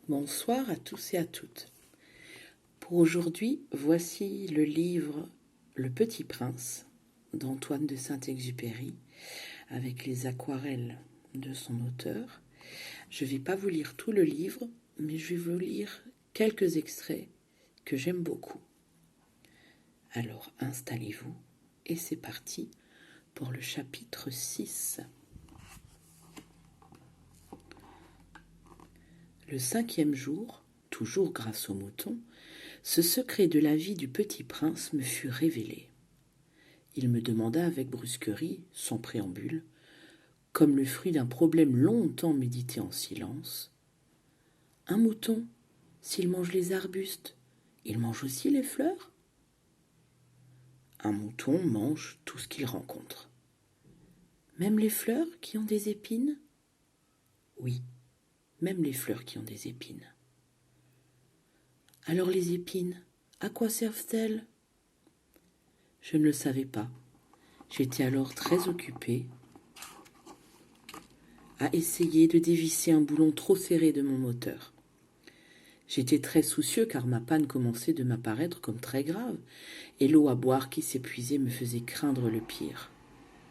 Bonsoir à tous et à toutes. Pour aujourd'hui, voici le livre Le Petit Prince d'Antoine de Saint-Exupéry avec les aquarelles de son auteur. Je ne vais pas vous lire tout le livre, mais je vais vous lire quelques extraits que j'aime beaucoup. Alors installez-vous et c'est parti pour le chapitre 6. Le 5e jour, toujours grâce au mouton, ce secret de la vie du petit prince me fut révélé. Il me demanda avec brusquerie, sans préambule, comme le fruit d'un problème longtemps médité en silence. « Un mouton, s'il mange les arbustes, il mange aussi les fleurs ?» Un mouton mange tout ce qu'il rencontre. « Même les fleurs qui ont des épines ?» Oui, même les fleurs qui ont des épines. « Alors les épines, à quoi servent-elles ?» Je ne le savais pas. J'étais alors très occupée à essayer de dévisser un boulon trop serré de mon moteur. J'étais très soucieux car ma panne commençait de m'apparaître comme très grave et l'eau à boire qui s'épuisait me faisait craindre le pire.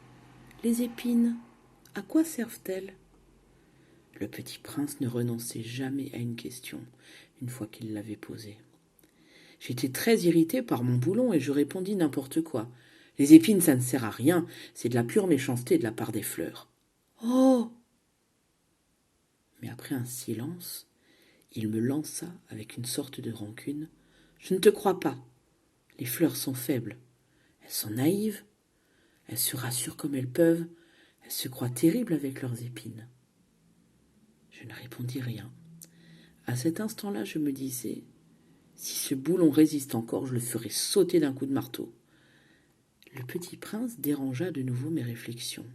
« Les épines, à quoi servent-elles » Le petit prince ne renonçait jamais à une question une fois qu'il l'avait posée. J'étais très irritée par mon boulon et je répondis n'importe quoi. « Les épines, ça ne sert à rien, c'est de la pure méchanceté de la part des fleurs. »« Oh !» Mais après un silence, il me lança avec une sorte de rancune. « Je ne te crois pas. Les fleurs sont faibles. Elles sont naïves. Elles se rassurent comme elles peuvent. Elles se croient terribles avec leurs épines. » Je ne répondis rien. À cet instant-là, je me disais, si ce boulon résiste encore, je le ferai sauter d'un coup de marteau. Le petit prince dérangea de nouveau mes réflexions.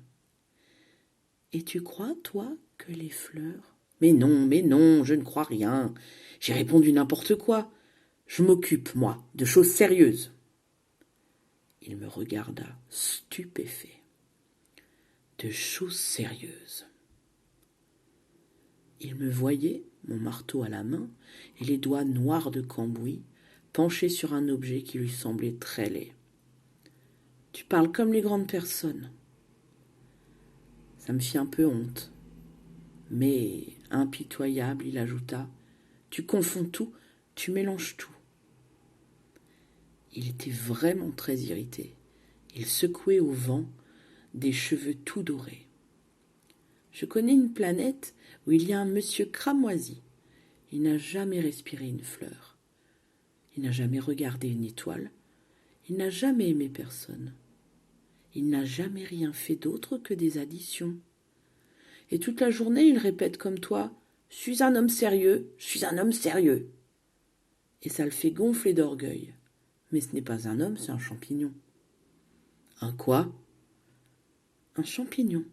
« Et tu crois, toi, que les fleurs… » « Mais non, je ne crois rien. J'ai répondu n'importe quoi. Je m'occupe, moi, de choses sérieuses. » Il me regarda, stupéfait. « De choses sérieuses. » Il me voyait, mon marteau à la main, et les doigts noirs de cambouis, penché sur un objet qui lui semblait très laid. « Tu parles comme les grandes personnes. » Ça me fit un peu honte. Mais, impitoyable, il ajouta, « Tu confonds tout, tu mélanges tout. » Il était vraiment très irrité. Il secouait au vent des cheveux tout dorés. « Je connais une planète où il y a un monsieur cramoisi. Il n'a jamais respiré une fleur. Il n'a jamais regardé une étoile. Il n'a jamais aimé personne. Il n'a jamais rien fait d'autre que des additions. Et toute la journée, il répète comme toi, « Je suis un homme sérieux, je suis un homme sérieux. » Et ça le fait gonfler d'orgueil. Mais ce n'est pas un homme, c'est un champignon. Un quoi ? Un champignon.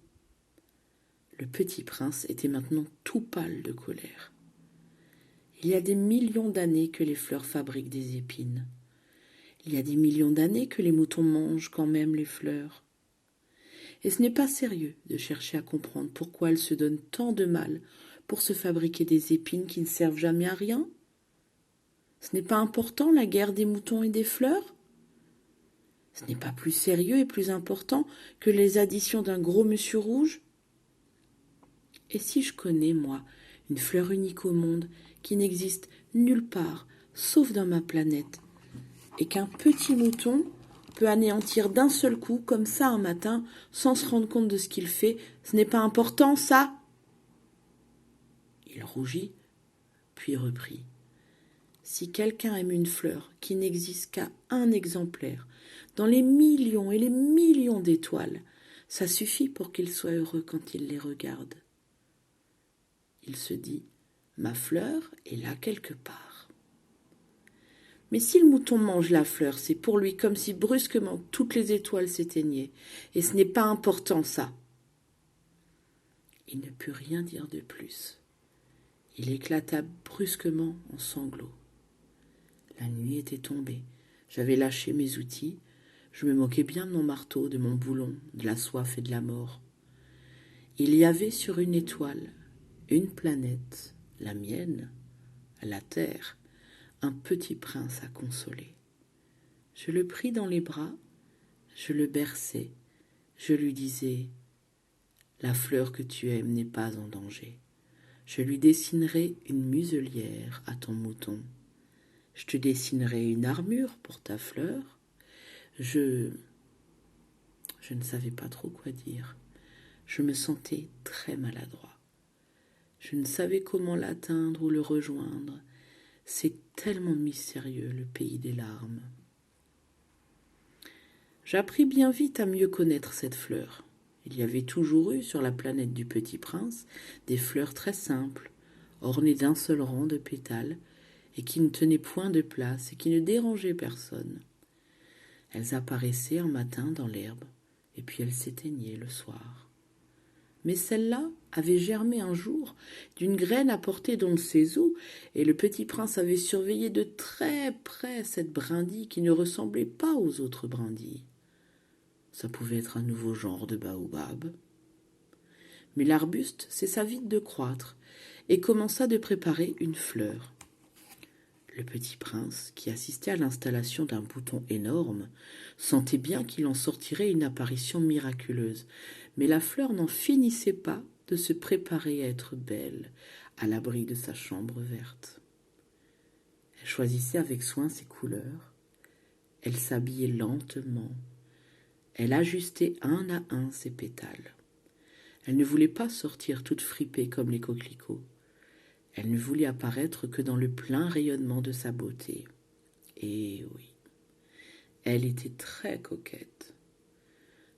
Le petit prince était maintenant tout pâle de colère. Il y a des millions d'années que les fleurs fabriquent des épines. Il y a des millions d'années que les moutons mangent quand même les fleurs. Et ce n'est pas sérieux de chercher à comprendre pourquoi elles se donnent tant de mal pour se fabriquer des épines qui ne servent jamais à rien. Ce n'est pas important la guerre des moutons et des fleurs ? Ce n'est pas plus sérieux et plus important que les additions d'un gros monsieur rouge ? Et si je connais, moi, une fleur unique au monde qui n'existe nulle part, sauf dans ma planète, et qu'un petit mouton peut anéantir d'un seul coup, comme ça un matin, sans se rendre compte de ce qu'il fait, ce n'est pas important, ça ? Il rougit, puis reprit. Si quelqu'un aime une fleur qui n'existe qu'à un exemplaire, dans les millions et les millions d'étoiles, ça suffit pour qu'il soit heureux quand il les regarde. Il se dit, ma fleur est là quelque part. Mais si le mouton mange la fleur, c'est pour lui comme si brusquement toutes les étoiles s'éteignaient, et ce n'est pas important, ça. Il ne put rien dire de plus. Il éclata brusquement en sanglots. La nuit était tombée. J'avais lâché mes outils. Je me moquais bien de mon marteau, de mon boulon, de la soif et de la mort. Il y avait sur une étoile, une planète, la mienne, la terre, un petit prince à consoler. Je le pris dans les bras, je le berçai, je lui disais « La fleur que tu aimes n'est pas en danger. Je lui dessinerai une muselière à ton mouton. Je te dessinerai une armure pour ta fleur. Je ne savais pas trop quoi dire. Je me sentais très maladroit. Je ne savais comment l'atteindre ou le rejoindre. C'est tellement mystérieux, le pays des larmes. J'appris bien vite à mieux connaître cette fleur. Il y avait toujours eu sur la planète du Petit Prince des fleurs très simples, ornées d'un seul rang de pétales, et qui ne tenaient point de place et qui ne dérangeaient personne. Elles apparaissaient un matin dans l'herbe, et puis elles s'éteignaient le soir. Mais celle-là avait germé un jour d'une graine apportée dans ses eaux, et le Petit Prince avait surveillé de très près cette brindille qui ne ressemblait pas aux autres brindilles. Ça pouvait être un nouveau genre de baobab. Mais l'arbuste cessa vite de croître et commença de préparer une fleur. Le Petit Prince, qui assistait à l'installation d'un bouton énorme, sentait bien qu'il en sortirait une apparition miraculeuse, mais la fleur n'en finissait pas de se préparer à être belle, à l'abri de sa chambre verte. Elle choisissait avec soin ses couleurs, elle s'habillait lentement, elle ajustait un à un ses pétales. Elle ne voulait pas sortir toute fripée comme les coquelicots. Elle ne voulait apparaître que dans le plein rayonnement de sa beauté. Et oui, elle était très coquette.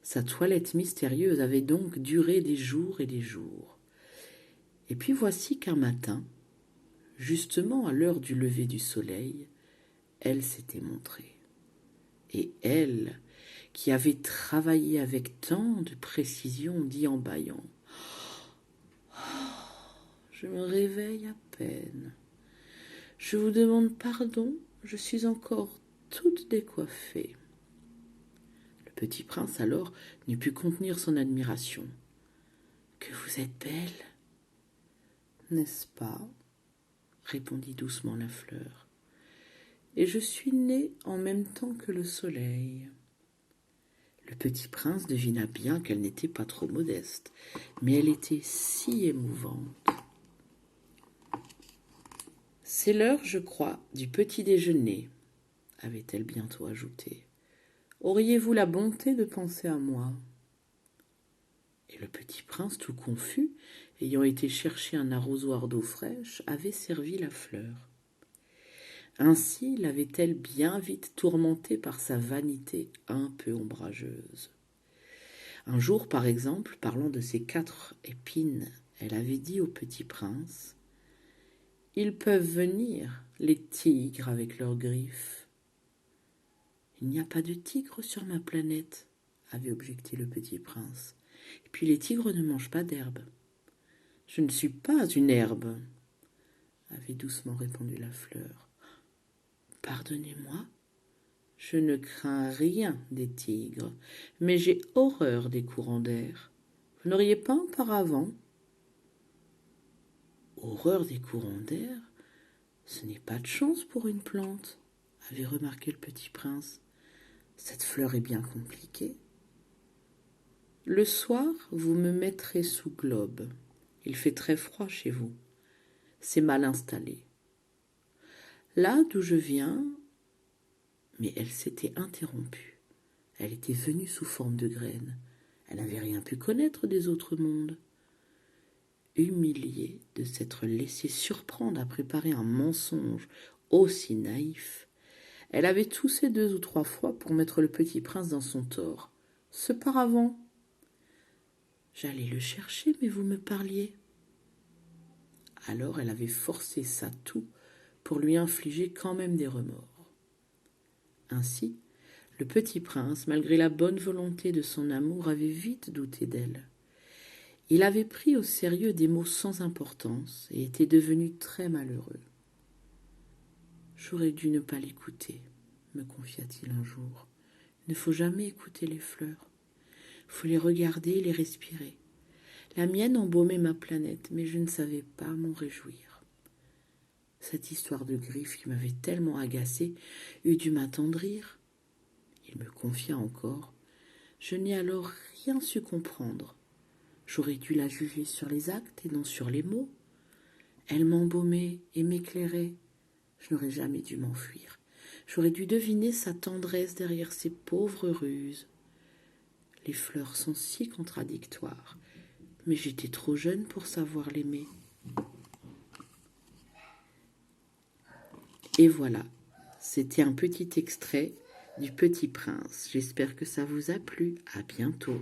Sa toilette mystérieuse avait donc duré des jours et des jours. Et puis voici qu'un matin, justement à l'heure du lever du soleil, elle s'était montrée. Et elle, qui avait travaillé avec tant de précision, dit en bâillant « Je me réveille à peine. Je vous demande pardon, je suis encore toute décoiffée. » Le Petit Prince alors n'eut pu contenir son admiration. « Que vous êtes belle, n'est-ce pas ?» répondit doucement la fleur. « Et je suis née en même temps que le soleil. » Le Petit Prince devina bien qu'elle n'était pas trop modeste, mais elle était si émouvante. « C'est l'heure, je crois, du petit déjeuner, » avait-elle bientôt ajouté. « Auriez-vous la bonté de penser à moi ?» Et le Petit Prince, tout confus, ayant été chercher un arrosoir d'eau fraîche, avait servi la fleur. Ainsi l'avait-elle bien vite tourmentée par sa vanité un peu ombrageuse. Un jour, par exemple, parlant de ses 4 épines, elle avait dit au Petit Prince « Ils peuvent venir, les tigres avec leurs griffes. »« Il n'y a pas de tigres sur ma planète, » avait objecté le Petit Prince. « Et puis les tigres ne mangent pas d'herbe. »« Je ne suis pas une herbe, » avait doucement répondu la fleur. « Pardonnez-moi, je ne crains rien des tigres, mais j'ai horreur des courants d'air. Vous n'auriez pas auparavant ? » Horreur des courants d'air, ce n'est pas de chance pour une plante, avait remarqué le Petit Prince. Cette fleur est bien compliquée. Le soir, vous me mettrez sous globe. Il fait très froid chez vous. C'est mal installé. Là d'où je viens, mais elle s'était interrompue. Elle était venue sous forme de graine. Elle n'avait rien pu connaître des autres mondes. Humiliée de s'être laissée surprendre à préparer un mensonge aussi naïf, elle avait toussé 2 ou 3 fois pour mettre le Petit Prince dans son tort. Ce paravent. J'allais le chercher, mais vous me parliez. Alors elle avait forcé sa toux pour lui infliger quand même des remords. Ainsi, le Petit Prince, malgré la bonne volonté de son amour, avait vite douté d'elle. Il avait pris au sérieux des mots sans importance et était devenu très malheureux. « J'aurais dû ne pas l'écouter, » me confia-t-il un jour. « Il ne faut jamais écouter les fleurs. Il faut les regarder et les respirer. La mienne embaumait ma planète, mais je ne savais pas m'en réjouir. Cette histoire de griffe qui m'avait tellement agacé eût dû m'attendrir. Il me confia encore. Je n'ai alors rien su comprendre. J'aurais dû la juger sur les actes et non sur les mots. Elle m'embaumait et m'éclairait. Je n'aurais jamais dû m'enfuir. J'aurais dû deviner sa tendresse derrière ses pauvres ruses. Les fleurs sont si contradictoires, mais j'étais trop jeune pour savoir l'aimer. Et voilà, c'était un petit extrait du Petit Prince. J'espère que ça vous a plu. À bientôt.